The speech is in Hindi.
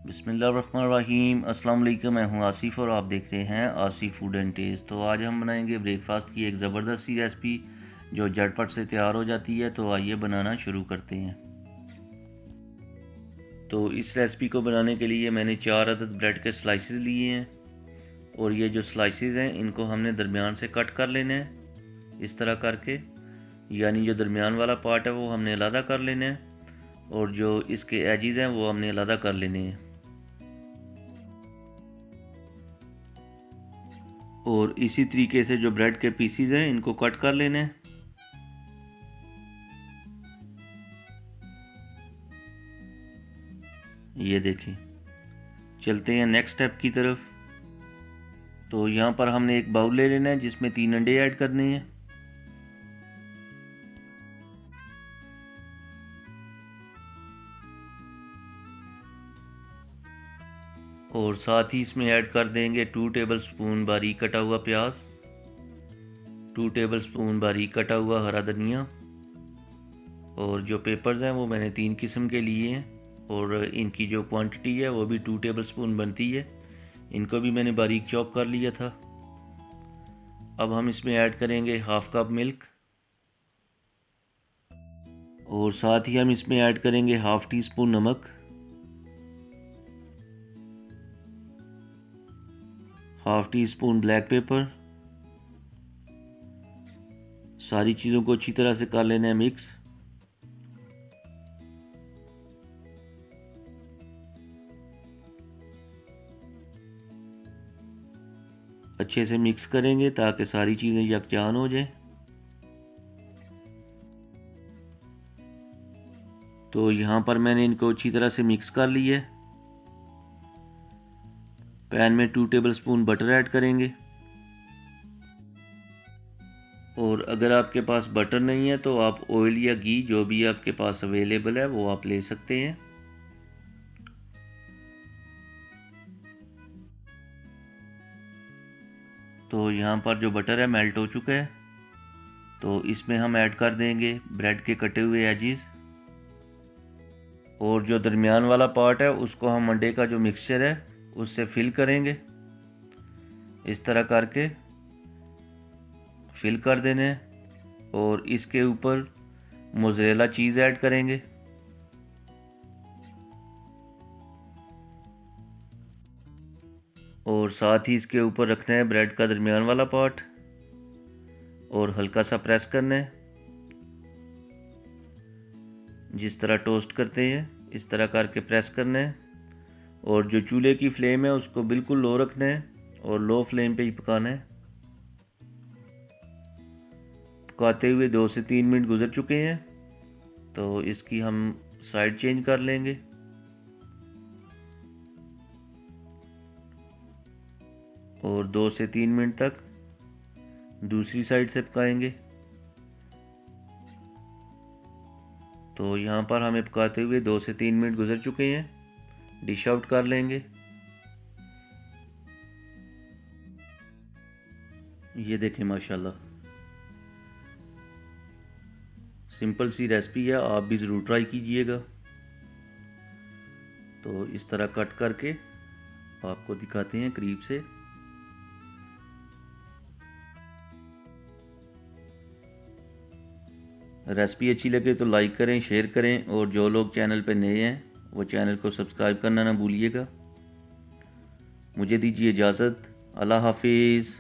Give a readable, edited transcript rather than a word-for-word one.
बिस्मिल्लाहिर्रहमानिर्रहीम। अस्सलाम वालेकुम। मैं हूं आसिफ और आप देख रहे हैं आसिफ फूड एंड टेस्ट। तो आज हम बनाएंगे ब्रेकफास्ट की एक ज़बरदस्त सी रेसिपी जो झटपट से तैयार हो जाती है। तो आइए बनाना शुरू करते हैं। तो इस रेसिपी को बनाने के लिए मैंने 4 अदद ब्रेड के स्लाइसेस लिए हैं और ये जो स्लाइसेस हैं इनको हमने दरमियान से कट कर लेना है इस तरह करके, यानी जो दरमियान वाला पार्ट है वो हमने अलग कर लेना है और जो इसके एजेस हैं वो हमने अलग कर लेने हैं। और इसी तरीके से जो ब्रेड के पीसीज हैं इनको कट कर लेने हैं। ये देखें। चलते हैं नेक्स्ट स्टेप की तरफ। तो यहाँ पर हमने एक बाउल ले लेना है जिसमें 3 अंडे ऐड करने हैं। और साथ ही इसमें ऐड कर देंगे 2 टेबलस्पून बारीक कटा हुआ प्याज, 2 टेबलस्पून बारीक कटा हुआ हरा धनिया। और जो पेपर्स हैं वो मैंने 3 किस्म के लिए हैं और इनकी जो क्वांटिटी है वो भी 2 टेबलस्पून बनती है। इनको भी मैंने बारीक चॉप कर लिया था। अब हम इसमें ऐड करेंगे हाफ कप मिल्क और साथ ही हम इसमें ऐड करेंगे हाफ टी स्पून नमक, half tea spoon black pepper. सारी चीज़ों को अच्छी तरह से कर लेना है मिक्स। अच्छे से मिक्स करेंगे ताकि सारी चीज़ें यकजान हो जाए। तो यहाँ पर मैंने इनको अच्छी तरह से मिक्स कर लिया है। पैन में 2 टेबलस्पून बटर ऐड करेंगे और अगर आपके पास बटर नहीं है तो आप ऑयल या घी जो भी आपके पास अवेलेबल है वो आप ले सकते हैं। तो यहाँ पर जो बटर है मेल्ट हो चुका है। तो इसमें हम ऐड कर देंगे ब्रेड के कटे हुए एजेस और जो दरमियान वाला पार्ट है उसको हम अंडे का जो मिक्सचर है उससे फिल करेंगे। इस तरह करके फिल कर देने और इसके ऊपर मोज़रेला चीज़ ऐड करेंगे। और साथ ही इसके ऊपर रखना है ब्रेड का दरमियान वाला पार्ट और हल्का सा प्रेस करना है। जिस तरह टोस्ट करते हैं इस तरह करके प्रेस करना है और जो चूल्हे की फ्लेम है उसको बिल्कुल लो रखना है और लो फ्लेम पे ही पकाना है। पकाते हुए 2 से 3 मिनट गुजर चुके हैं तो इसकी हम साइड चेंज कर लेंगे। और 2 से 3 मिनट तक दूसरी साइड से पकाएंगे। तो यहाँ पर हमें पकाते हुए 2 से 3 मिनट गुजर चुके हैं। डिश आउट कर लेंगे। ये देखें माशाल्लाह, सिंपल सी रेसिपी है, आप भी ज़रूर ट्राई कीजिएगा। तो इस तरह कट करके आपको दिखाते हैं करीब से। रेसिपी अच्छी लगे तो लाइक करें, शेयर करें और जो लोग चैनल पर नए हैं वो चैनल को सब्सक्राइब करना ना भूलिएगा। मुझे दीजिए इजाज़त। अल्लाह हाफिज़।